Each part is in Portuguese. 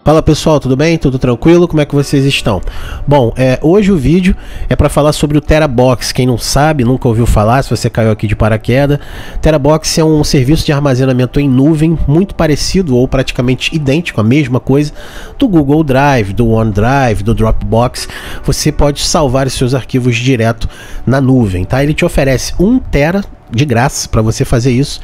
Fala pessoal, tudo bem? Tudo tranquilo? Como é que vocês estão? Bom, hoje o vídeo é para falar sobre o TeraBox. Quem não sabe, nunca ouviu falar, se você caiu aqui de paraquedas, TeraBox é um serviço de armazenamento em nuvem muito parecido ou praticamente idêntico, a mesma coisa do Google Drive, do OneDrive, do Dropbox. Você pode salvar os seus arquivos direto na nuvem, tá? Ele te oferece 1 tera de graça para você fazer isso.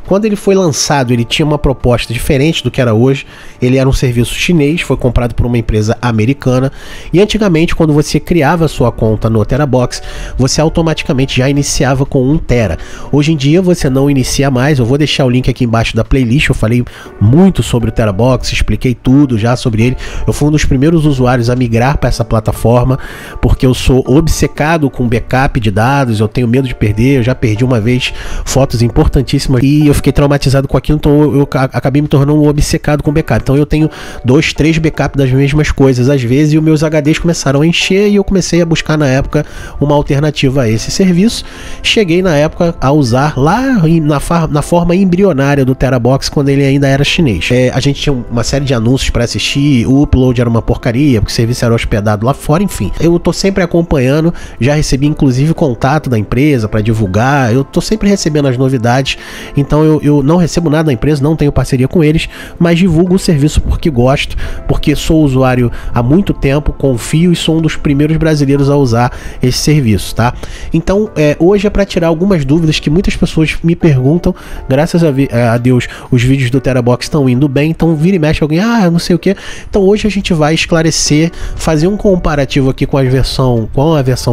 Quando ele foi lançado, ele tinha uma proposta diferente do que era hoje. Ele era um serviço chinês, foi comprado por uma empresa americana. E antigamente, quando você criava a sua conta no TeraBox, você automaticamente já iniciava com 1 tera. Hoje em dia você não inicia mais. Eu vou deixar o link aqui embaixo da playlist. Eu falei muito sobre o TeraBox, expliquei tudo já sobre ele. Eu fui um dos primeiros usuários a migrar para essa plataforma, porque eu sou obcecado com backup de dados. Eu tenho medo de perder. Eu já perdi uma vez fotos importantíssimas e eu fiquei traumatizado com aquilo, então eu acabei me tornando um obcecado com backup. Então eu tenho 2, 3 backups das mesmas coisas às vezes, e os meus HDs começaram a encher e eu comecei a buscar na época uma alternativa a esse serviço. Cheguei na época a usar lá na forma embrionária do TeraBox, quando ele ainda era chinês. A gente tinha uma série de anúncios para assistir, o upload era uma porcaria, porque o serviço era hospedado lá fora, enfim. Eu tô sempre acompanhando, já recebi inclusive contato da empresa para divulgar, eu tô sempre recebendo as novidades, então eu não recebo nada da empresa, não tenho parceria com eles, mas divulgo o serviço porque gosto, porque sou usuário há muito tempo, confio e sou um dos primeiros brasileiros a usar esse serviço, tá? Então, hoje é para tirar algumas dúvidas que muitas pessoas me perguntam. Graças a Deus, os vídeos do TeraBox estão indo bem, então vira e mexe alguém, não sei o que. Então hoje a gente vai esclarecer, fazer um comparativo aqui com a versão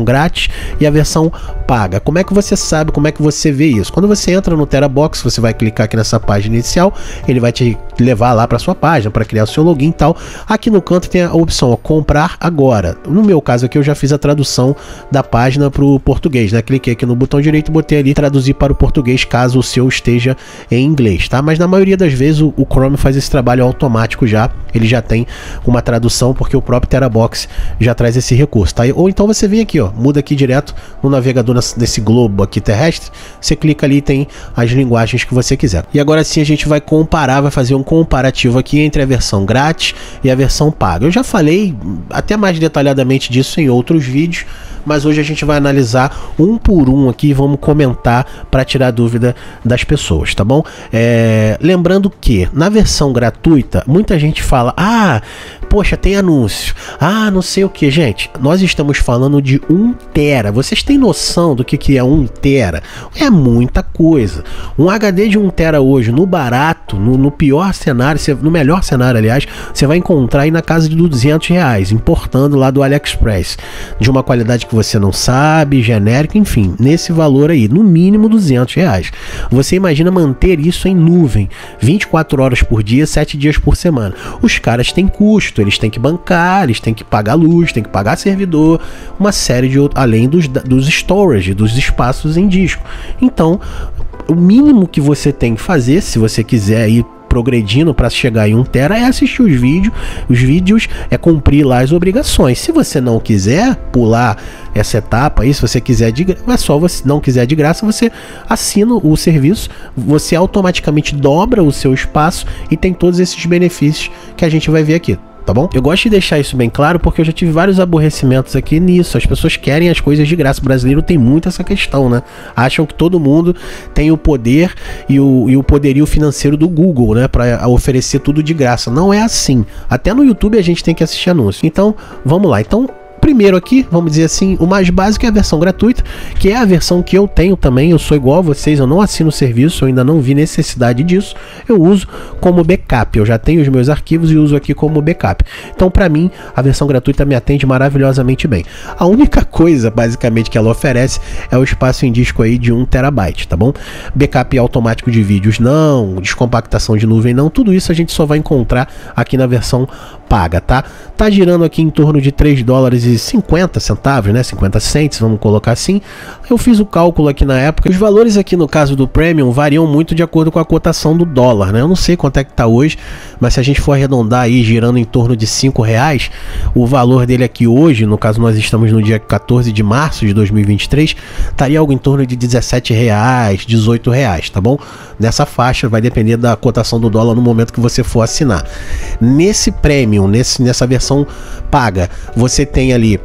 grátis e a versão paga. Como é que você sabe, como é que você vê isso? Quando você entra no TeraBox, você vai clicar aqui nessa página inicial, ele vai te levar lá para sua página para criar o seu login e tal. Aqui no canto tem a opção comprar agora. No meu caso aqui eu já fiz a tradução da página para o português, né? Cliquei aqui no botão direito e botei ali traduzir para o português caso o seu esteja em inglês, tá? Mas na maioria das vezes o Chrome faz esse trabalho automático já, ele já tem uma tradução porque o próprio TeraBox já traz esse recurso, tá? Ou então você vem aqui, ó, muda aqui direto no navegador desse globo aqui terrestre, você clica ali e tem as linguagens que você quiser. E agora sim a gente vai comparar, vai fazer um comparativo aqui entre a versão grátis e a versão paga. Eu já falei até mais detalhadamente disso em outros vídeos, mas hoje a gente vai analisar um por um aqui e vamos comentar para tirar dúvida das pessoas, tá bom? Lembrando que na versão gratuita, muita gente fala, poxa, tem anúncio, não sei o que, gente, nós estamos falando de 1 tera, vocês têm noção do que é 1 tera? É muita coisa. Um HD de 1 tera hoje, no barato, no pior cenário, no melhor cenário, aliás, você vai encontrar aí na casa de R$200, importando lá do AliExpress, de uma qualidade que você não sabe, genérico, enfim, nesse valor aí, no mínimo R$200. Você imagina manter isso em nuvem, 24 horas por dia, 7 dias por semana. Os caras têm custo, eles têm que bancar, eles têm que pagar luz, têm que pagar servidor, uma série de outros, além dos storage, dos espaços em disco. Então, o mínimo que você tem que fazer, se você quiser ir progredindo para chegar em 1 tera, é assistir os vídeos, é cumprir lá as obrigações. Se você não quiser pular essa etapa aí, se você quiser não quiser de graça, você assina o serviço, você automaticamente dobra o seu espaço e tem todos esses benefícios que a gente vai ver aqui. Tá bom? Eu gosto de deixar isso bem claro porque eu já tive vários aborrecimentos aqui nisso. As pessoas querem as coisas de graça. O brasileiro tem muito essa questão, né? Acham que todo mundo tem o poder e o poderio financeiro do Google, né? Para oferecer tudo de graça. Não é assim. Até no YouTube a gente tem que assistir anúncio. Então, vamos lá. Então, primeiro aqui, vamos dizer assim, o mais básico é a versão gratuita, que é a versão que eu tenho também. Eu sou igual a vocês, eu não assino o serviço, eu ainda não vi necessidade disso. Eu uso como backup, eu já tenho os meus arquivos e uso aqui como backup. Então, para mim, a versão gratuita me atende maravilhosamente bem. A única coisa, basicamente, que ela oferece é o espaço em disco aí de 1 terabyte, tá bom? Backup automático de vídeos não, descompactação de nuvem não, tudo isso a gente só vai encontrar aqui na versão paga, tá? Tá girando aqui em torno de $3,50, né? 50 cents, vamos colocar assim. Eu fiz o cálculo aqui na época. Os valores aqui no caso do Premium variam muito de acordo com a cotação do dólar, né? Eu não sei quanto é que tá hoje, mas se a gente for arredondar aí, girando em torno de R$5, o valor dele aqui hoje, no caso nós estamos no dia 14 de março de 2023, estaria algo em torno de R$17, R$18, tá bom? Nessa faixa, vai depender da cotação do dólar no momento que você for assinar. Nesse Premium Premium, nessa versão paga, você tem ali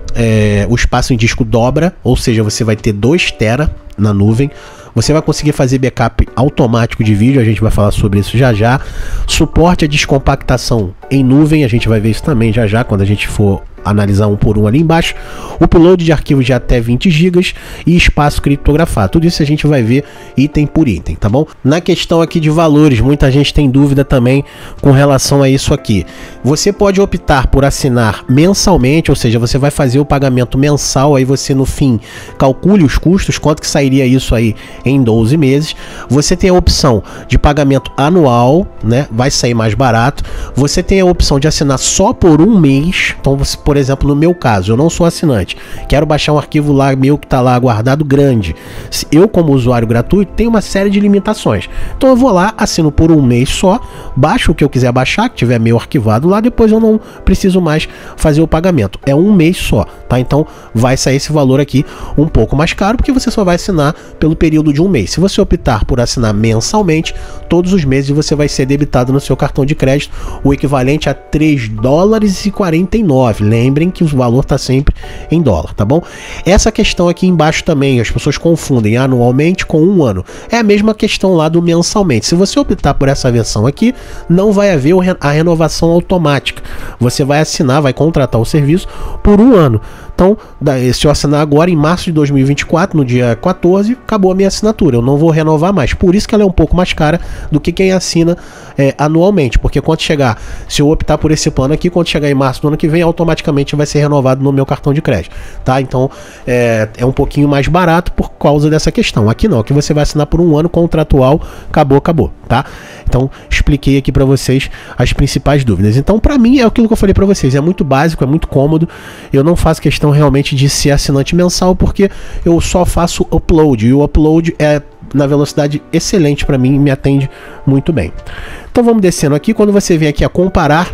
o espaço em disco dobra, ou seja, você vai ter 2 TB na nuvem. Você vai conseguir fazer backup automático de vídeo, a gente vai falar sobre isso já já. Suporte a descompactação em nuvem, a gente vai ver isso também já já, quando a gente for analisar um por um ali embaixo. Upload de arquivos de até 20 GB e espaço criptografado. Tudo isso a gente vai ver item por item, tá bom? Na questão aqui de valores, muita gente tem dúvida também com relação a isso aqui. Você pode optar por assinar mensalmente, ou seja, você vai fazer o pagamento mensal, aí você no fim calcule os custos, quanto que sairia isso aí em 12 meses. Você tem a opção de pagamento anual, né? Vai sair mais barato. Você tem a opção de assinar só por um mês. Então, você, por exemplo, no meu caso, eu não sou assinante, quero baixar um arquivo lá meu que está lá guardado grande. Eu, como usuário gratuito, tenho uma série de limitações. Então eu vou lá, assino por um mês só, baixo o que eu quiser baixar, que tiver meu arquivado lá, depois eu não preciso mais fazer o pagamento. É um mês só, tá? Então vai sair esse valor aqui um pouco mais caro, porque você só vai assinar pelo período de um mês. Se você optar por assinar mensalmente, todos os meses você vai ser debitado no seu cartão de crédito o equivalente a $3,49. Lembrem que o valor está sempre em dólar, tá bom? Essa questão aqui embaixo também, as pessoas confundem anualmente com um ano. É a mesma questão lá do mensalmente. Se você optar por essa versão aqui, não vai haver a renovação automática. Você vai assinar, vai contratar o serviço por um ano. Então, se eu assinar agora em março de 2024, no dia 14, acabou a minha assinatura. Eu não vou renovar mais. Por isso que ela é um pouco mais cara do que quem assina anualmente. Porque quando chegar, se eu optar por esse plano aqui, quando chegar em março do ano que vem, automaticamente vai ser renovado no meu cartão de crédito, tá? Então, é um pouquinho mais barato por causa dessa questão. Aqui não, aqui você vai assinar por um ano contratual, acabou, tá? Então, expliquei aqui para vocês as principais dúvidas. Então, para mim, é aquilo que eu falei para vocês. É muito básico, é muito cômodo. Eu não faço questão realmente de ser assinante mensal, porque eu só faço upload, e o upload é na velocidade excelente para mim e me atende muito bem. Então vamos descendo aqui. Quando você vem aqui a comparar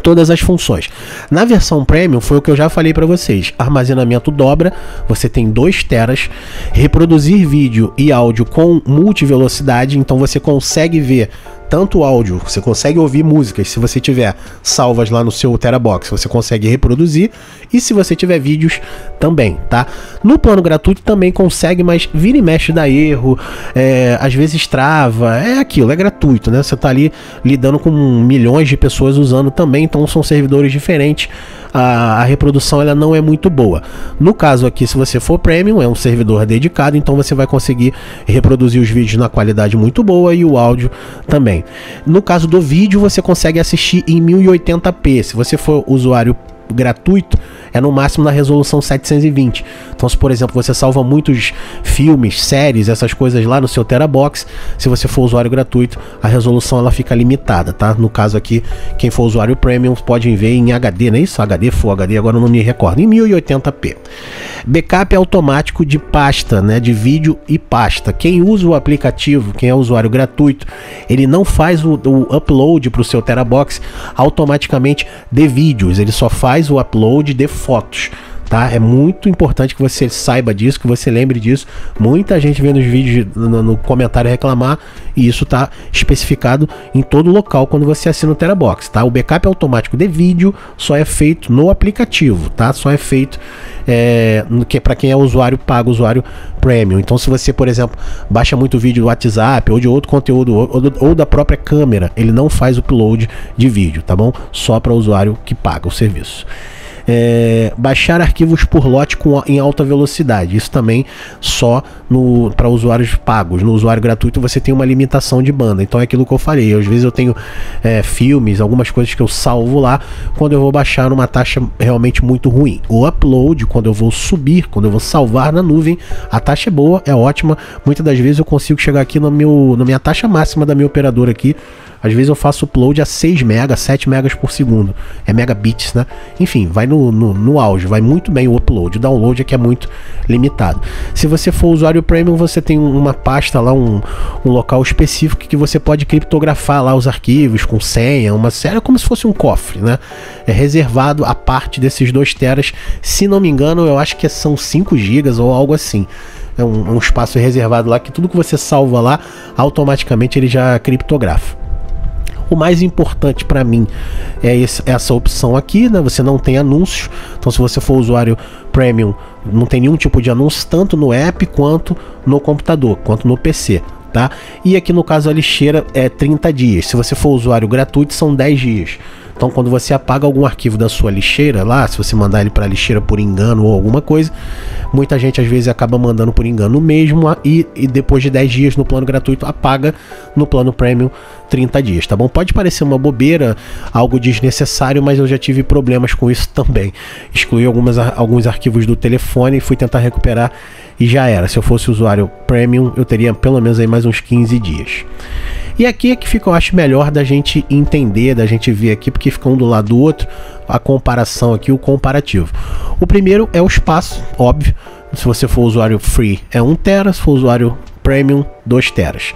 todas as funções, na versão Premium foi o que eu já falei para vocês: armazenamento dobra, você tem 2 teras, reproduzir vídeo e áudio com multivelocidade, então você consegue ver tanto áudio, você consegue ouvir músicas, se você tiver salvas lá no seu Terabox, você consegue reproduzir, e se você tiver vídeos também, tá? No plano gratuito também consegue, mas vira e mexe dá erro, às vezes trava, é aquilo, é gratuito, né? Você tá ali lidando com milhões de pessoas usando também, então são servidores diferentes, a reprodução ela não é muito boa. No caso aqui, se você for Premium, é um servidor dedicado, então você vai conseguir reproduzir os vídeos na qualidade muito boa e o áudio também. No caso do vídeo, você consegue assistir em 1080p. Se você for usuário gratuito, é no máximo na resolução 720. Então, se por exemplo você salva muitos filmes, séries, essas coisas lá no seu Terabox, se você for usuário gratuito, a resolução ela fica limitada, tá? No caso aqui, quem for usuário Premium pode ver em HD, não é isso? HD, Full HD, agora eu não me recordo, em 1080p. Backup automático de pasta, né? De vídeo e pasta. Quem usa o aplicativo, quem é usuário gratuito, ele não faz o upload para o seu Terabox automaticamente de vídeos, ele só faz o upload de fotos, tá? É muito importante que você saiba disso, que você lembre disso. Muita gente vendo os vídeos no comentário reclamar, e isso tá especificado em todo local quando você assina o Terabox, tá? O backup automático de vídeo só é feito no aplicativo, tá? Só é feito para quem é usuário pago, usuário Premium. Então, se você, por exemplo, baixa muito vídeo do WhatsApp ou de outro conteúdo ou da própria câmera, ele não faz upload de vídeo, tá bom? Só para o usuário que paga o serviço. Baixar arquivos por lote em alta velocidade, isso também só para usuários pagos. No usuário gratuito você tem uma limitação de banda, então é aquilo que eu falei, às vezes eu tenho filmes, algumas coisas que eu salvo lá, quando eu vou baixar numa taxa realmente muito ruim. O upload, quando eu vou subir, quando eu vou salvar na nuvem, a taxa é boa, é ótima, muitas das vezes eu consigo chegar aqui na minha taxa máxima da minha operadora aqui. Às vezes eu faço upload a 6 MB, 7 MB por segundo. É megabits, né? Enfim, vai no auge, vai muito bem o upload. O download é que é muito limitado. Se você for usuário Premium, você tem uma pasta lá, um local específico que você pode criptografar lá os arquivos com senha, uma série, como se fosse um cofre, né? É reservado a parte desses 2 teras. Se não me engano, eu acho que são 5 GB ou algo assim. É um espaço reservado lá que tudo que você salva lá, automaticamente ele já criptografa. O mais importante para mim é essa opção aqui, né? Você não tem anúncios, então se você for usuário Premium, não tem nenhum tipo de anúncio, tanto no app quanto no computador, quanto no PC. Tá? E aqui no caso a lixeira é 30 dias. Se você for usuário gratuito, são 10 dias. Então quando você apaga algum arquivo da sua lixeira lá, se você mandar ele para a lixeira por engano ou alguma coisa, muita gente às vezes acaba mandando por engano mesmo e depois de 10 dias no plano gratuito apaga no plano Premium 30 dias, tá bom? Pode parecer uma bobeira, algo desnecessário, mas eu já tive problemas com isso também. Excluí alguns arquivos do telefone e fui tentar recuperar e já era. Se eu fosse usuário Premium, eu teria pelo menos aí mais uns 15 dias. E aqui é que fica, eu acho, melhor da gente entender, da gente ver aqui, porque fica um do lado do outro, a comparação aqui, o comparativo. O primeiro é o espaço, óbvio. Se você for usuário Free é 1 TB, se for usuário Premium, 2 TB.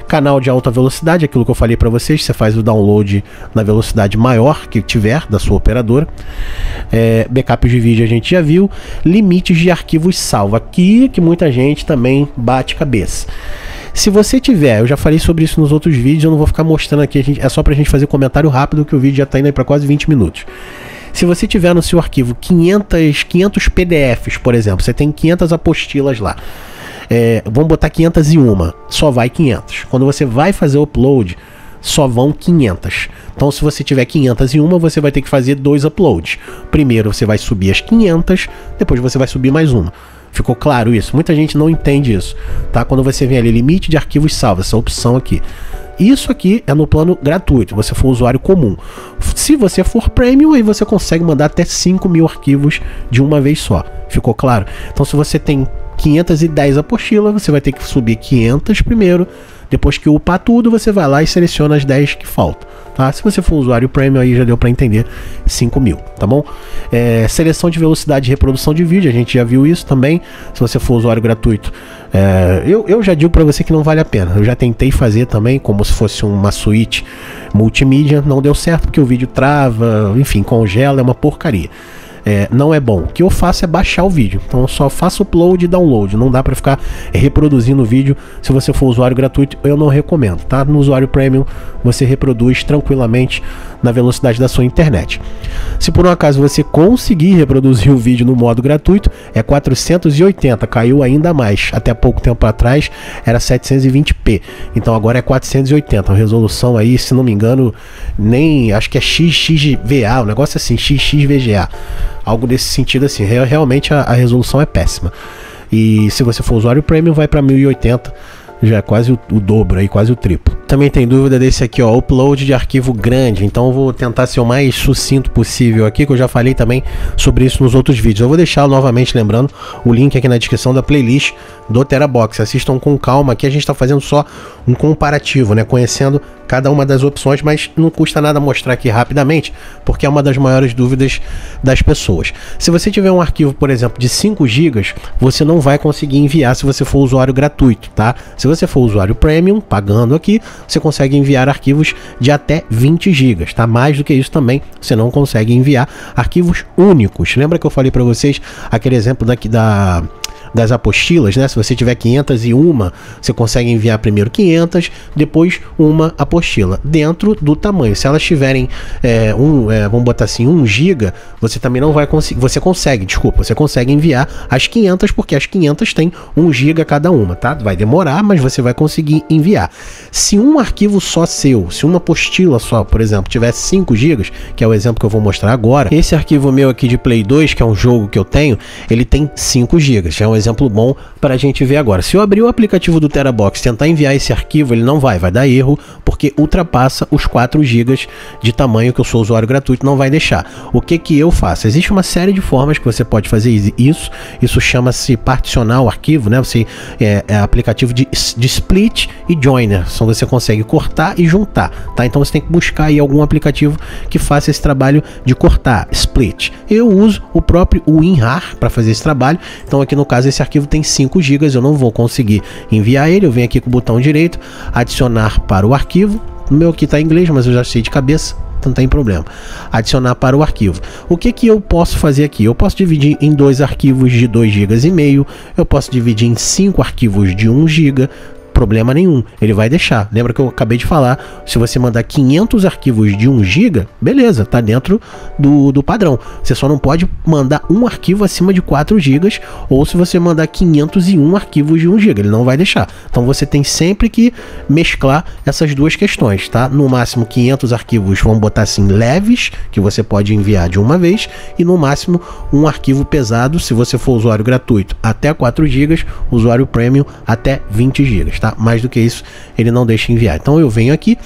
Canal de alta velocidade, aquilo que eu falei para vocês, você faz o download na velocidade maior que tiver da sua operadora. Backup de vídeo a gente já viu. Limites de arquivos salvo, aqui que muita gente também bate cabeça. Se você tiver, eu já falei sobre isso nos outros vídeos, eu não vou ficar mostrando aqui, é só pra gente fazer comentário rápido, que o vídeo já tá indo aí pra quase 20 minutos. Se você tiver no seu arquivo 500 PDFs, por exemplo, você tem 500 apostilas lá, vamos botar 501, só vai 500. Quando você vai fazer o upload, só vão 500. Então se você tiver 501, você vai ter que fazer 2 uploads. Primeiro você vai subir as 500, depois você vai subir mais uma. Ficou claro isso? Muita gente não entende isso, tá? Quando você vem ali, limite de arquivos salvos, essa opção aqui. Isso aqui é no plano gratuito, você for usuário comum. Se você for Premium, aí você consegue mandar até 5.000 arquivos de uma vez só. Ficou claro? Então se você tem 510 apostilas, você vai ter que subir 500 primeiro. Depois que upar tudo, você vai lá e seleciona as 10 que faltam, tá? Se você for usuário Premium, aí já deu para entender 5.000, tá bom? Seleção de velocidade de reprodução de vídeo, a gente já viu isso também. Se você for usuário gratuito, eu já digo para você que não vale a pena. Eu já tentei fazer também, como se fosse uma suíte multimídia, não deu certo porque o vídeo trava, enfim, congela, é uma porcaria. Não é bom. O que eu faço é baixar o vídeo. Então eu só faço upload e download. Não dá para ficar reproduzindo o vídeo. Se você for usuário gratuito, eu não recomendo, tá? No usuário Premium, você reproduz tranquilamente na velocidade da sua internet. Se por um acaso você conseguir reproduzir o vídeo no modo gratuito, é 480, caiu ainda mais. Até pouco tempo atrás era 720p, então agora é 480. A resolução aí, se não me engano, acho que é XXVA, um negócio assim, XXVGA. Algo desse sentido assim. Realmente a resolução é péssima. E se você for usuário Premium, vai para 1080, já é quase o dobro aí, quase o triplo. Também tem dúvida desse aqui, ó, upload de arquivo grande. Então eu vou tentar ser o mais sucinto possível aqui, que eu já falei também sobre isso nos outros vídeos. Eu vou deixar novamente, lembrando, o link aqui na descrição da playlist do TeraBox. Assistam com calma, aqui a gente está fazendo só um comparativo, né, conhecendo cada uma das opções, mas não custa nada mostrar aqui rapidamente, porque é uma das maiores dúvidas das pessoas. Se você tiver um arquivo, por exemplo, de 5 GB, você não vai conseguir enviar se você for usuário gratuito, tá? Se você for usuário Premium, pagando aqui, você consegue enviar arquivos de até 20 GB, tá? Mais do que isso também, você não consegue enviar arquivos únicos. Lembra que eu falei para vocês aquele exemplo daqui das apostilas, né? Se você tiver 501, você consegue enviar primeiro 500, depois uma apostila, dentro do tamanho. Se elas tiverem vamos botar assim, 1 GB, você também não vai conseguir, você consegue enviar as 500, porque as 500 têm 1 GB cada uma, tá? Vai demorar, mas você vai conseguir enviar. Se um arquivo só seu, se uma apostila só, por exemplo, tivesse 5 GB, que é o exemplo que eu vou mostrar agora, esse arquivo meu aqui de Play 2, que é um jogo que eu tenho, ele tem 5 GB, já é um exemplo bom para a gente ver agora. Se eu abrir o aplicativo do TeraBox e tentar enviar esse arquivo, ele não vai dar erro, porque ultrapassa os 4 GB de tamanho que eu sou usuário gratuito, não vai deixar. O que eu faço? Existe uma série de formas que você pode fazer isso chama-se particionar o arquivo, né? Você aplicativo de split e joiner, então você consegue cortar e juntar, tá? Então você tem que buscar aí algum aplicativo que faça esse trabalho de cortar, split. Eu uso o próprio WinRAR para fazer esse trabalho. Então aqui no caso esse arquivo tem 5 GB, eu não vou conseguir enviar ele. Eu venho aqui com o botão direito, adicionar para o arquivo. O meu aqui está em inglês, mas eu já sei de cabeça, então não tem problema. Adicionar para o arquivo. O que eu posso fazer aqui? Eu posso dividir em 2 arquivos de 2,5 GB, eu posso dividir em 5 arquivos de 1 GB, problema nenhum, ele vai deixar. Lembra que eu acabei de falar, se você mandar 500 arquivos de 1 GB, beleza, tá dentro do padrão. Você só não pode mandar um arquivo acima de 4 GB, ou se você mandar 501 arquivos de 1 GB, ele não vai deixar. Então você tem sempre que mesclar essas duas questões, tá? No máximo 500 arquivos, vamos botar assim, leves, que você pode enviar de uma vez, e no máximo um arquivo pesado, se você for usuário gratuito, até 4 GB, usuário premium até 20 GB, tá? Mais do que isso, ele não deixa enviar. Então eu venho aqui,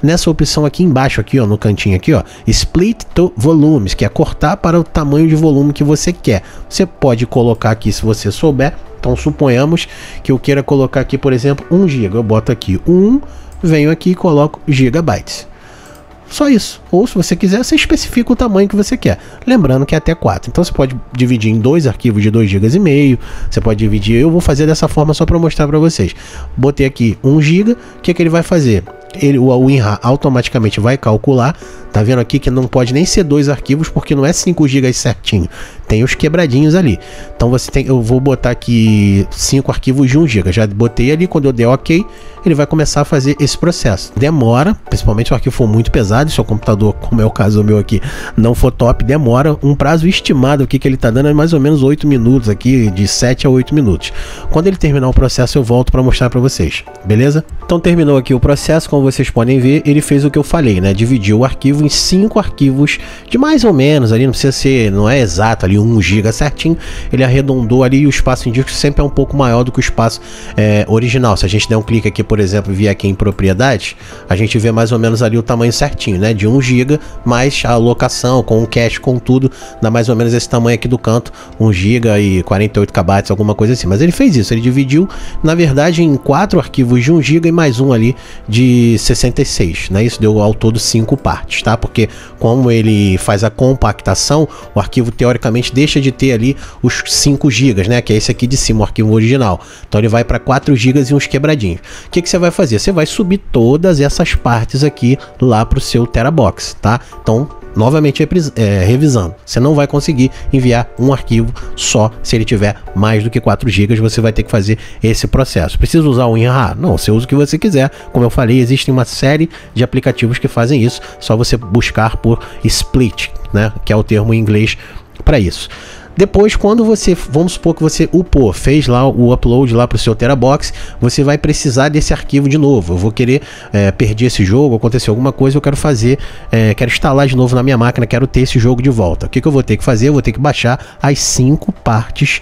nessa opção aqui embaixo, aqui ó, no cantinho aqui ó, Split to Volumes, que é cortar para o tamanho de volume que você quer. Você pode colocar aqui se você souber. Então suponhamos que eu queira colocar aqui, por exemplo, 1 GB. Eu boto aqui 1, venho aqui e coloco gigabytes. Só isso. Ou se você quiser, você especifica o tamanho que você quer. Lembrando que é até 4. Então você pode dividir em 2 arquivos de 2,5 GB. Você pode dividir. Eu vou fazer dessa forma só para mostrar para vocês. Botei aqui 1 GB. O que ele vai fazer? O WinRAR automaticamente vai calcular. Tá vendo aqui que não pode nem ser 2 arquivos, porque não é 5 GB certinho. Tem os quebradinhos ali. Então você tem, eu vou botar aqui 5 arquivos de 1 GB. Já botei ali, quando eu der OK, ele vai começar a fazer esse processo. Demora, principalmente se o arquivo for muito pesado, se o computador, como é o caso meu aqui, não for top, demora. Um prazo estimado aqui que ele tá dando é mais ou menos 8 minutos aqui, de 7 a 8 minutos. Quando ele terminar o processo, eu volto para mostrar para vocês, beleza? Então terminou aqui o processo, como vocês podem ver, ele fez o que eu falei, né? Dividiu o arquivo em 5 arquivos de mais ou menos ali, não precisa ser, não é exato ali 1 GB certinho, ele arredondou ali e o espaço em disco sempre é um pouco maior do que o espaço original. Se a gente der um clique aqui, por exemplo, e vier aqui em propriedades, a gente vê mais ou menos ali o tamanho certinho, né? De 1 GB, mais a alocação, com o cache, com tudo, dá mais ou menos esse tamanho aqui do canto, 1 GB e 48 KB, alguma coisa assim. Mas ele fez isso, ele dividiu, na verdade, em 4 arquivos de 1 GB e mais um ali de 66, né? Isso deu ao todo 5 partes, tá? Porque como ele faz a compactação, o arquivo teoricamente deixa de ter ali os 5 GB, né? Que é esse aqui de cima, o arquivo original. Então ele vai para 4 GB e uns quebradinhos. O que você vai fazer? Você vai subir todas essas partes aqui lá para o seu TeraBox, tá? Então, novamente revisando, você não vai conseguir enviar um arquivo só se ele tiver mais do que 4 GB. Você vai ter que fazer esse processo. Precisa usar o WinRAR? Não, você usa o que você quiser. Como eu falei, existem uma série de aplicativos que fazem isso. Só você buscar por split, né, que é o termo em inglês para isso. Depois, quando você, vamos supor que você upou, fez lá o upload lá para o seu TeraBox, você vai precisar desse arquivo de novo. Eu vou querer, perder esse jogo, aconteceu alguma coisa, eu quero fazer, quero instalar de novo na minha máquina, quero ter esse jogo de volta. O que eu vou ter que fazer? Eu vou ter que baixar as 5 partes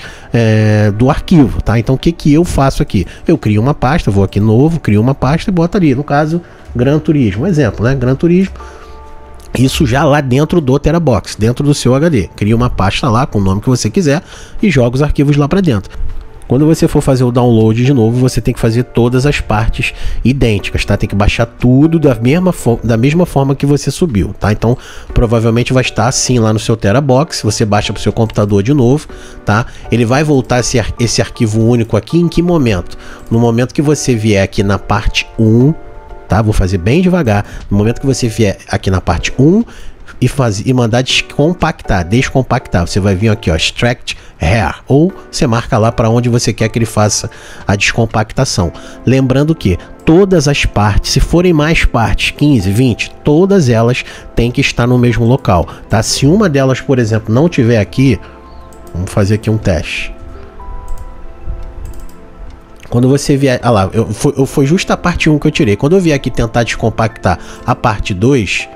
do arquivo, tá? Então, o que eu faço aqui? Eu crio uma pasta, vou aqui novo, crio uma pasta e boto ali, no caso, Gran Turismo. Um exemplo, né? Gran Turismo. Isso já lá dentro do TeraBox, dentro do seu HD. Cria uma pasta lá com o nome que você quiser e joga os arquivos lá para dentro. Quando você for fazer o download de novo, você tem que fazer todas as partes idênticas, tá? Tem que baixar tudo da mesma forma que você subiu, tá? Então, provavelmente vai estar assim lá no seu TeraBox. Você baixa para o seu computador de novo, tá? Ele vai voltar esse arquivo único aqui em que momento? No momento que você vier aqui na parte 1, tá? Vou fazer bem devagar. No momento que você vier aqui na parte 1 e mandar descompactar, você vai vir aqui, ó, extract RAR, ou você marca lá para onde você quer que ele faça a descompactação. Lembrando que todas as partes, se forem mais partes, 15, 20, todas elas têm que estar no mesmo local, tá? Se uma delas, por exemplo, não tiver aqui, vamos fazer aqui um teste. Quando você vier, ah lá, foi justo a parte 1 que eu tirei. Quando eu vier aqui tentar descompactar a parte 2,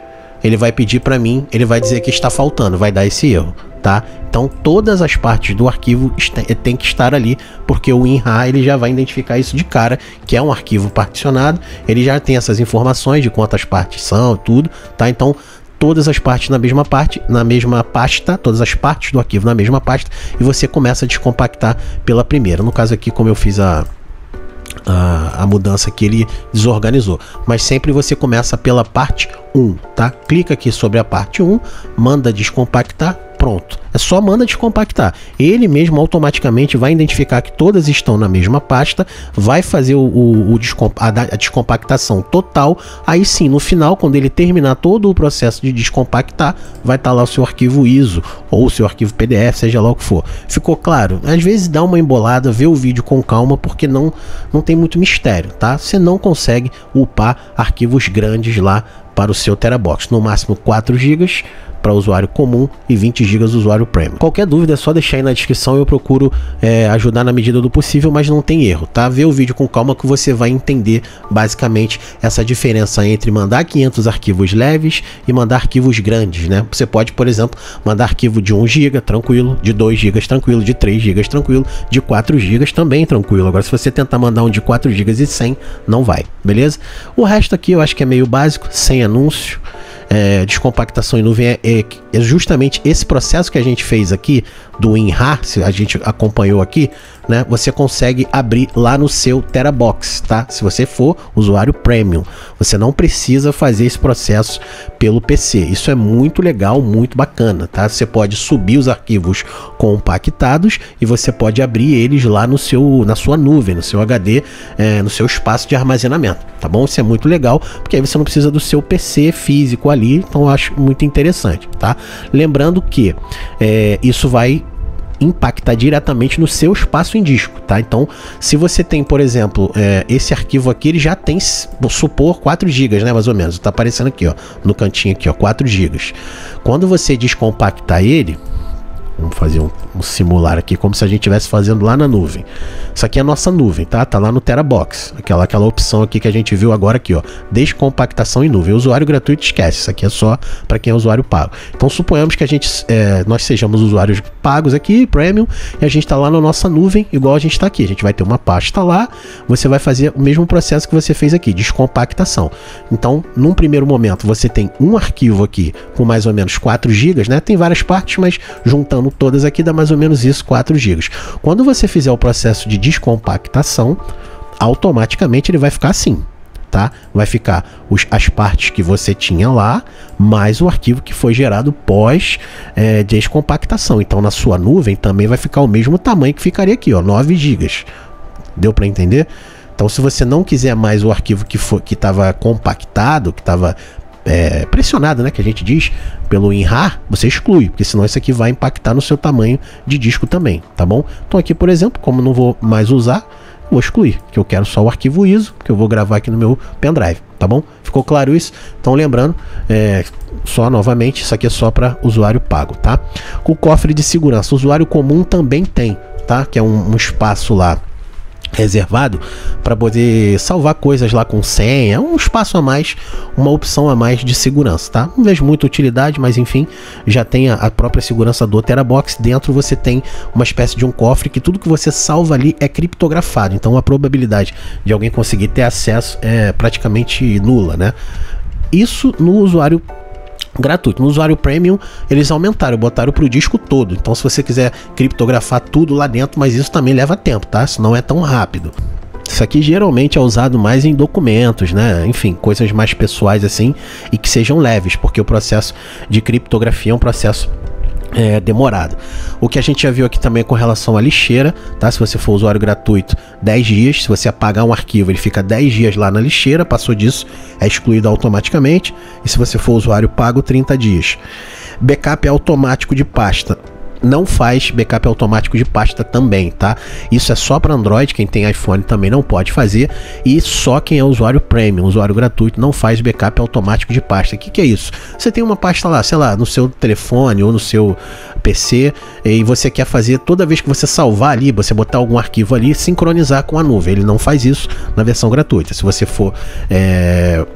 ele vai pedir para mim, ele vai dizer que está faltando, vai dar esse erro, tá? Então todas as partes do arquivo tem que estar ali, porque o WinRAR ele já vai identificar isso de cara, que é um arquivo particionado, ele já tem essas informações de quantas partes são, tudo, tá? Então todas as partes na mesma pasta, todas as partes do arquivo na mesma pasta, e você começa a descompactar pela primeira. No caso aqui, como eu fiz a mudança que ele desorganizou, mas sempre você começa pela parte 1, tá? Clica aqui sobre a parte 1, manda descompactar pronto. É só manda descompactar. Ele mesmo automaticamente vai identificar que todas estão na mesma pasta, vai fazer a descompactação total. Aí sim, no final, quando ele terminar todo o processo de descompactar, vai estar lá o seu arquivo ISO ou o seu arquivo PDF, seja lá o que for. Ficou claro? Às vezes dá uma embolada, vê o vídeo com calma, porque não tem muito mistério, tá? Você não consegue upar arquivos grandes lá para o seu TeraBox. No máximo 4 GB para usuário comum e 20 GB usuário Premium. Qualquer dúvida é só deixar aí na descrição, eu procuro ajudar na medida do possível, mas não tem erro, tá? Vê o vídeo com calma que você vai entender basicamente essa diferença entre mandar 500 arquivos leves e mandar arquivos grandes, né? Você pode, por exemplo, mandar arquivo de 1 GB tranquilo, de 2 GB tranquilo, de 3 GB tranquilo, de 4 GB também tranquilo. Agora, se você tentar mandar um de 4 GB e 100, não vai, beleza? O resto aqui eu acho que é meio básico, sem anúncio. Descompactação em nuvem é justamente esse processo que a gente fez aqui do WinRAR, se a gente acompanhou aqui, né? Você consegue abrir lá no seu TeraBox, tá? Se você for usuário Premium, você não precisa fazer esse processo pelo PC. Isso é muito legal, muito bacana, tá? Você pode subir os arquivos compactados e você pode abrir eles lá na sua nuvem, no seu HD, no seu espaço de armazenamento, tá bom? Isso é muito legal, porque aí você não precisa do seu PC físico ali, então eu acho muito interessante, tá? Lembrando que isso vai impactar diretamente no seu espaço em disco, tá? Então, se você tem, por exemplo, esse arquivo aqui, ele já tem, vou supor, 4 GB, né, mais ou menos. Tá aparecendo aqui, ó, no cantinho aqui, ó, 4 GB. Quando você descompactar ele, vamos fazer um simular aqui, como se a gente estivesse fazendo lá na nuvem. Isso aqui é a nossa nuvem, tá? Tá lá no TeraBox. Aquela opção aqui que a gente viu agora aqui, ó. Descompactação em nuvem. O usuário gratuito esquece. Isso aqui é só para quem é usuário pago. Então, suponhamos que nós sejamos usuários pagos aqui, Premium, e a gente tá lá na nossa nuvem, igual a gente tá aqui. A gente vai ter uma pasta lá, você vai fazer o mesmo processo que você fez aqui, descompactação. Então, num primeiro momento, você tem um arquivo aqui com mais ou menos 4 GB, né? Tem várias partes, mas juntando todas aqui dá mais ou menos isso, 4 GB. Quando você fizer o processo de descompactação, automaticamente ele vai ficar assim, tá? Vai ficar as partes que você tinha lá, mais o arquivo que foi gerado pós descompactação. Então na sua nuvem também vai ficar o mesmo tamanho que ficaria aqui, ó, 9 GB. Deu para entender? Então, se você não quiser mais o arquivo que estava compactado, que estava pressionado, né, que a gente diz, pelo WinRAR, você exclui, porque senão isso aqui vai impactar no seu tamanho de disco também, tá bom? Então aqui, por exemplo, como não vou mais usar, vou excluir, que eu quero só o arquivo ISO, que eu vou gravar aqui no meu pendrive, tá bom? Ficou claro isso? Então lembrando, só novamente, isso aqui é só para usuário pago, tá? O cofre de segurança, o usuário comum também tem, tá? Que é um espaço lá reservado para poder salvar coisas lá com senha, um espaço a mais, uma opção a mais de segurança, tá? Não vejo muita utilidade, mas enfim, já tem a própria segurança do TeraBox. Dentro você tem uma espécie de um cofre que tudo que você salva ali é criptografado, então a probabilidade de alguém conseguir ter acesso é praticamente nula, né? Isso no usuário gratuito. No usuário Premium eles aumentaram, botaram para o disco todo. Então se você quiser criptografar tudo lá dentro, mas isso também leva tempo, tá? Isso não é tão rápido. Isso aqui geralmente é usado mais em documentos, né? Enfim, coisas mais pessoais assim, e que sejam leves, porque o processo de criptografia é um processo demorado. O que a gente já viu aqui também com relação à lixeira, tá? Se você for usuário gratuito, 10 dias. Se você apagar um arquivo, ele fica 10 dias lá na lixeira. Passou disso, é excluído automaticamente. E se você for usuário pago, 30 dias. Backup automático de pasta. Não faz backup automático de pasta também, tá? Isso é só para Android, quem tem iPhone também não pode fazer, e só quem é usuário Premium, usuário gratuito, não faz backup automático de pasta. O que é isso? Você tem uma pasta lá, sei lá, no seu telefone ou no seu PC, e você quer fazer, toda vez que você salvar ali, você botar algum arquivo ali, sincronizar com a nuvem. Ele não faz isso na versão gratuita. Se você for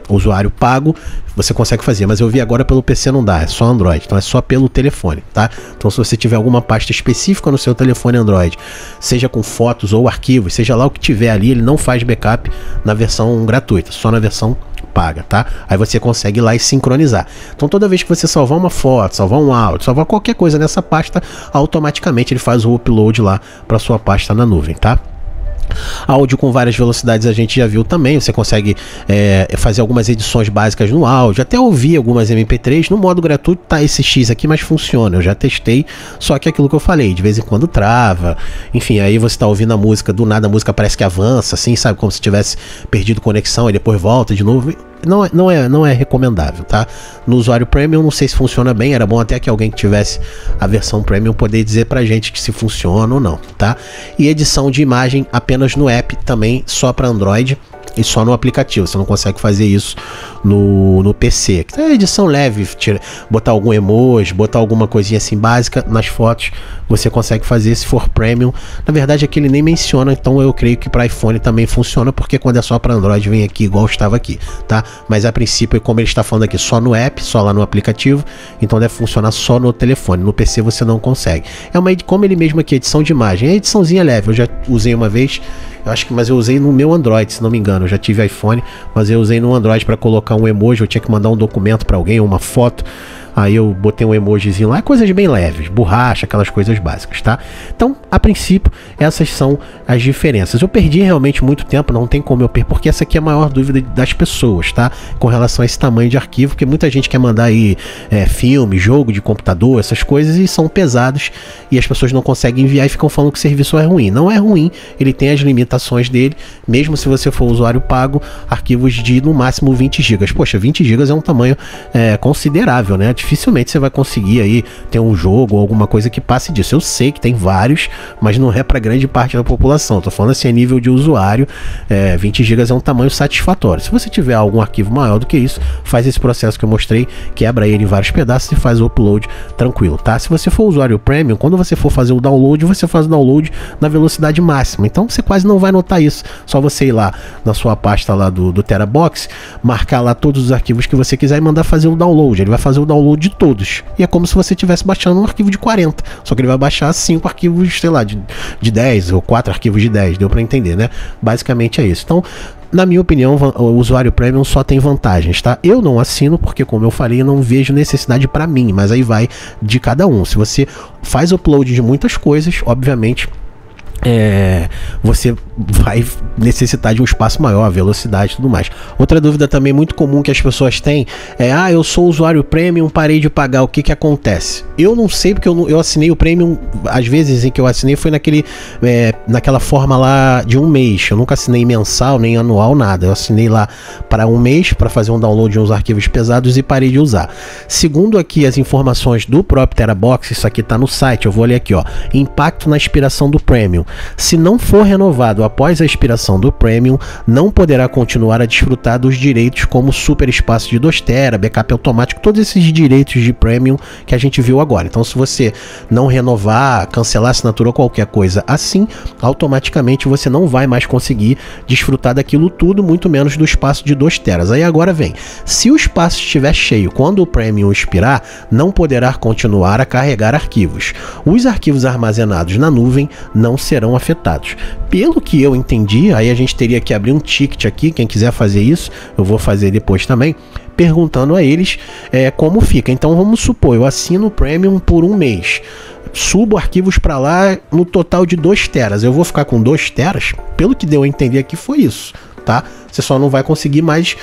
usuário pago, você consegue fazer, mas eu vi agora pelo PC não dá, é só Android, então é só pelo telefone, tá? Então se você tiver alguma pasta específica no seu telefone Android, seja com fotos ou arquivos, seja lá o que tiver ali, ele não faz backup na versão gratuita, só na versão paga, tá? Aí você consegue ir lá e sincronizar. Então toda vez que você salvar uma foto, salvar um áudio, salvar qualquer coisa nessa pasta, automaticamente ele faz o upload lá para sua pasta na nuvem, tá? Áudio com várias velocidades a gente já viu também, você consegue fazer algumas edições básicas no áudio, até ouvir algumas MP3, no modo gratuito tá esse X aqui, mas funciona, eu já testei, só que aquilo que eu falei, de vez em quando trava, enfim, aí você tá ouvindo a música, do nada a música parece que avança, assim, sabe, como se tivesse perdido conexão e depois volta de novo. Não é recomendável, tá? No usuário Premium, não sei se funciona bem, era bom até que alguém que tivesse a versão Premium poder dizer pra gente que se funciona ou não, tá? E edição de imagem apenas no app, também só para Android e só no aplicativo, você não consegue fazer isso no PC. É edição leve, botar algum emoji, botar alguma coisinha assim básica nas fotos, você consegue fazer se for Premium. Na verdade aqui ele nem menciona, então eu creio que para iPhone também funciona, porque quando é só para Android vem aqui igual estava aqui, tá? Mas a princípio, como ele está falando aqui, só no app, só lá no aplicativo, então deve funcionar só no telefone, no PC você não consegue. Como ele mesmo aqui, edição de imagem, é ediçãozinha leve, eu já usei uma vez, mas eu usei no meu Android, se não me engano. Eu já tive iPhone, mas eu usei no Android para colocar um emoji. Eu tinha que mandar um documento para alguém, uma foto. Aí eu botei um emojizinho lá, coisas bem leves, borracha, aquelas coisas básicas, tá? Então, a princípio, essas são as diferenças. Eu perdi realmente muito tempo, não tem como eu perder, porque essa aqui é a maior dúvida das pessoas, tá? Com relação a esse tamanho de arquivo, porque muita gente quer mandar aí filme, jogo de computador, essas coisas, e são pesados, e as pessoas não conseguem enviar e ficam falando que o serviço é ruim. Não é ruim, ele tem as limitações dele, mesmo se você for usuário pago, arquivos de no máximo 20 GB. Poxa, 20 GB é um tamanho considerável, né? Dificilmente você vai conseguir aí ter um jogo ou alguma coisa que passe disso. Eu sei que tem vários, mas não é para grande parte da população. Tô falando assim a nível de usuário, 20 GB é um tamanho satisfatório. Se você tiver algum arquivo maior do que isso, faz esse processo que eu mostrei, quebra ele em vários pedaços e faz o upload tranquilo, tá? Se você for usuário Premium, quando você for fazer o download, você faz o download na velocidade máxima. Então você quase não vai notar isso. Só você ir lá na sua pasta lá do TeraBox, marcar lá todos os arquivos que você quiser e mandar fazer o download. Ele vai fazer o download de todos. E é como se você estivesse baixando um arquivo de 40. Só que ele vai baixar 5 arquivos, sei lá, de 10 ou 4 arquivos de 10. Deu para entender, né? Basicamente é isso. Então, na minha opinião, o usuário Premium só tem vantagens, tá? Eu não assino porque, como eu falei, eu não vejo necessidade para mim, mas aí vai de cada um. Se você faz upload de muitas coisas, obviamente, você vai necessitar de um espaço maior, velocidade e tudo mais. Outra dúvida também muito comum que as pessoas têm é: eu sou usuário Premium, parei de pagar, o que que acontece? Eu não sei, porque eu assinei o Premium, às vezes em que eu assinei foi naquela forma lá de um mês. Eu nunca assinei mensal, nem anual, nada. Eu assinei lá para um mês, para fazer um download de uns arquivos pesados e parei de usar. Segundo aqui as informações do próprio TeraBox, isso aqui tá no site, eu vou ler aqui, ó: impacto na expiração do Premium. Se não for renovado após a expiração do Premium, não poderá continuar a desfrutar dos direitos como super espaço de 2 TB, backup automático, todos esses direitos de Premium que a gente viu agora. Então, se você não renovar, cancelar a assinatura ou qualquer coisa assim, automaticamente você não vai mais conseguir desfrutar daquilo tudo, muito menos do espaço de 2 TB. Aí agora vem: se o espaço estiver cheio quando o Premium expirar, não poderá continuar a carregar arquivos. Os arquivos armazenados na nuvem não serão afetados. Pelo que eu entendi, aí a gente teria que abrir um ticket aqui, quem quiser fazer isso, eu vou fazer depois também, perguntando a eles como fica. Então vamos supor, eu assino o Premium por um mês, subo arquivos para lá no total de 2 teras, eu vou ficar com 2 teras? Pelo que deu a entender aqui foi isso, tá? Você só não vai conseguir mais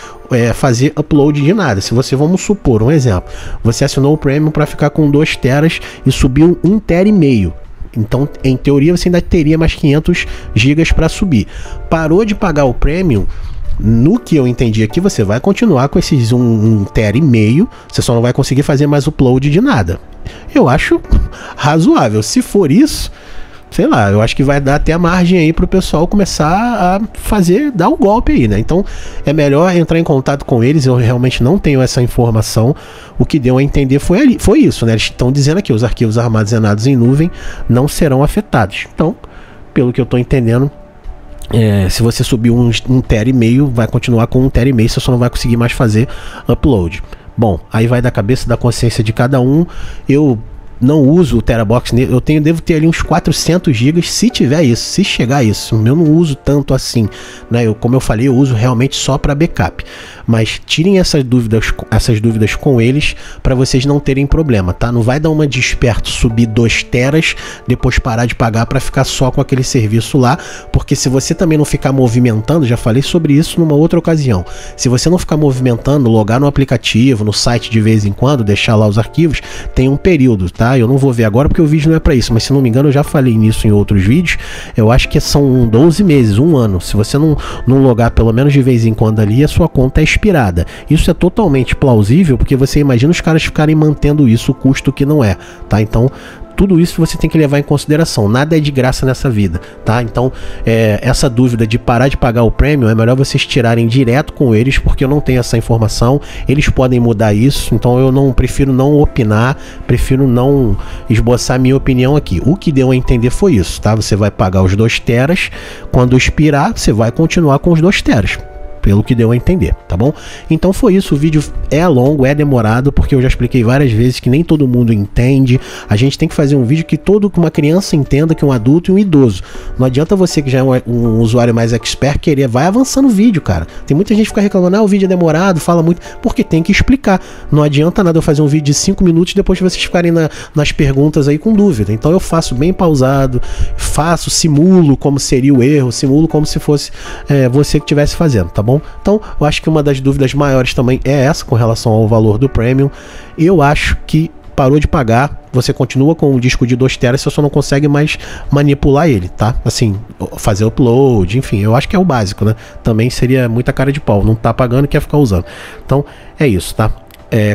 fazer upload de nada. Se você, vamos supor, um exemplo, você assinou o Premium para ficar com 2 teras e subiu 1,5 TB. Então, em teoria, você ainda teria mais 500 GB para subir. Parou de pagar o Premium, no que eu entendi aqui, você vai continuar com esses 1,5 TB, você só não vai conseguir fazer mais upload de nada. Eu acho razoável. Se for isso, sei lá, eu acho que vai dar até a margem aí pro pessoal começar a dar o golpe aí, né? Então é melhor entrar em contato com eles. Eu realmente não tenho essa informação. O que deu a entender foi isso, né? Eles estão dizendo aqui: os arquivos armazenados em nuvem não serão afetados. Então, pelo que eu tô entendendo, se você subir 1,5 TB, vai continuar com 1,5 TB, você só não vai conseguir mais fazer upload. Bom, aí vai da cabeça, da consciência de cada um. Eu não uso o Terabox, devo ter ali uns 400 GB, se tiver isso, se chegar a isso. Eu não uso tanto assim, né? Como eu falei, eu uso realmente só para backup. Mas tirem essas dúvidas com eles para vocês não terem problema, tá? Não vai dar uma de esperto subir 2 teras, depois parar de pagar para ficar só com aquele serviço lá, porque se você também não ficar movimentando, já falei sobre isso numa outra ocasião, se você não ficar movimentando, logar no aplicativo, no site de vez em quando, deixar lá os arquivos, tem um período, tá? Eu não vou ver agora porque o vídeo não é para isso, mas se não me engano eu já falei nisso em outros vídeos, eu acho que são 12 meses, 1 ano, se você não logar pelo menos de vez em quando ali, a sua conta é expirada. Isso é totalmente plausível, porque você imagina os caras ficarem mantendo isso, o custo que não é, tá? Então, tudo isso você tem que levar em consideração, nada é de graça nessa vida, tá? Então, essa dúvida de parar de pagar o Premium, é melhor vocês tirarem direto com eles, porque eu não tenho essa informação, eles podem mudar isso, então eu prefiro não opinar, prefiro não esboçar minha opinião aqui. O que deu a entender foi isso, tá? Você vai pagar os 2 teras, quando expirar, você vai continuar com os 2 teras. Pelo que deu a entender, tá bom? Então foi isso, o vídeo é longo, é demorado, porque eu já expliquei várias vezes que nem todo mundo entende. A gente tem que fazer um vídeo que uma criança entenda, que um adulto e um idoso. Não adianta você que já é um usuário mais expert vai avançando o vídeo, cara. Tem muita gente que fica reclamando, o vídeo é demorado, fala muito, porque tem que explicar. Não adianta nada eu fazer um vídeo de 5 minutos e depois vocês ficarem nas perguntas aí com dúvida. Então eu faço bem pausado, simulo como seria o erro, simulo como se fosse você que estivesse fazendo, tá bom? Então, eu acho que uma das dúvidas maiores também é essa, com relação ao valor do Premium. Eu acho que parou de pagar, você continua com um disco de 2 teras, você só não consegue mais manipular ele, tá? Assim, fazer upload, enfim, eu acho que é o básico, né? Também seria muita cara de pau, não tá pagando e quer ficar usando. Então, é isso, tá?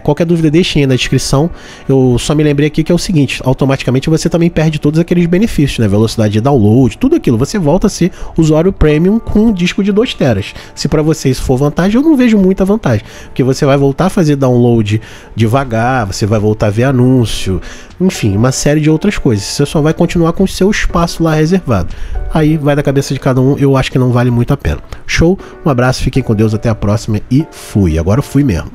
Qualquer dúvida deixem aí na descrição. Eu só me lembrei aqui que é o seguinte, automaticamente você também perde todos aqueles benefícios, né? Velocidade de download, tudo aquilo, você volta a ser usuário Premium com um disco de 2 teras. Se para você isso for vantagem, eu não vejo muita vantagem, porque você vai voltar a fazer download devagar, você vai voltar a ver anúncio, enfim, uma série de outras coisas. Você só vai continuar com o seu espaço lá reservado. Aí vai da cabeça de cada um, eu acho que não vale muito a pena. Show, um abraço, fiquem com Deus, até a próxima e fui. Agora eu fui mesmo.